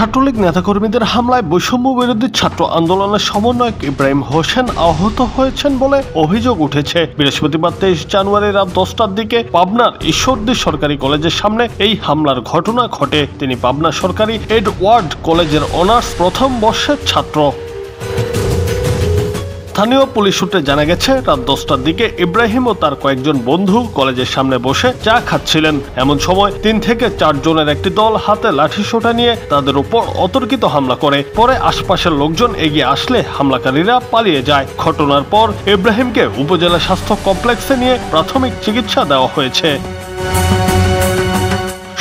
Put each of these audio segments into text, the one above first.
ছাত্রলীগ নেতাকর্মীদের হামলায় বৈষম্য বিরোধী ছাত্র আন্দোলনের সমন্বয়ক ইব্রাহিম হোসেন আহত হয়েছেন বলে অভিযোগ উঠেছে। বৃহস্পতিবার 23 জানুয়ারি রাত 10টার দিকে পাবনার ঈশ্বরদী সরকারি কলেজের সামনে এই হামলার ঘটনা ঘটে। তিনি পাবনা সরকারি এডওয়ার্ড কলেজের অনার্স প্রথম বর্ষের ছাত্র। স্থানীয় পুলিশ সূত্রে জানা গেছে, রাত 10টার দিকে ইব্রাহিম ও তার কয়েকজন বন্ধু কলেজের সামনে বসে চা খাচ্ছিলেন। এমন সময় 3 থেকে 4 জনের একটি দল হাতে লাঠিসোঁটা নিয়ে তাদের উপর অতর্কিত হামলা করে। পরে আশপাশের লোকজন এগিয়ে আসলে হামলাকারীরা পালিয়ে যায়। ঘটনার পর ইব্রাহিমকে উপজেলা স্বাস্থ্য কমপ্লেক্সে নিয়ে প্রাথমিক চিকিৎসা দেওয়া হয়েছে।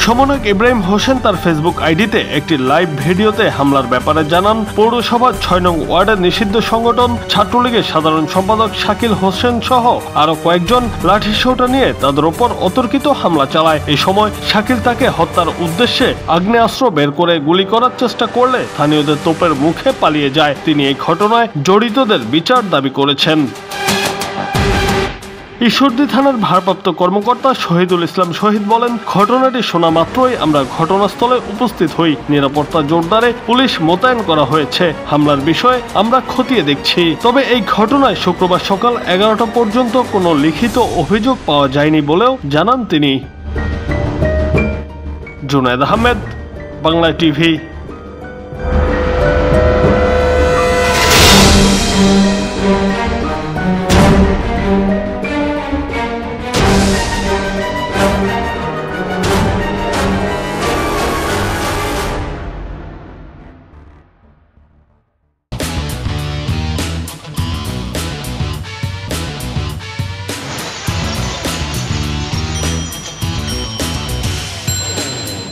সমন্বয়ক ইব্রাহিম হোসেন তার ফেসবুক আইডিতে একটি লাইভ ভিডিওতে হামলার ব্যাপারে জানান। পৌরসভার 6 নং ওয়ার্ডের নিষিদ্ধ সংগঠন ছাত্রলীগের সাধারণ সম্পাদক শাকিল হোসেন সহ আরো কয়েকজন লাঠিসোঁটা নিয়ে তাদের উপর অতর্কিত হামলা চালায়। এই সময় শাকিল তাকে হত্যার উদ্দেশ্যে আগ্নেয়াস্ত্র বের করে গুলি করার চেষ্টা করলে স্থানীয়দের তোপের মুখে পালিয়ে যায়। তিনি এই ঘটনায় জড়িতদের বিচার দাবি করেছেন। ঈশ্বরদী থানার ভারপ্রাপ্ত কর্মকর্তা শহীদুল ইসলাম শহীদ বলেন, ঘটনাটি শোনা মাত্রই আমরা ঘটনাস্থলে উপস্থিত হই। নিরাপত্তা জোরদারে পুলিশ মোতায়েন করা হয়েছে। হামলার বিষয়ে আমরা খতিয়ে দেখছি। তবে এই ঘটনায় শুক্রবার সকাল 11টা পর্যন্ত কোনো লিখিত অভিযোগ পাওয়া যায়নি বলেও জানান তিনি। জুনায়েদ আহমেদ, বাংলা টিভি।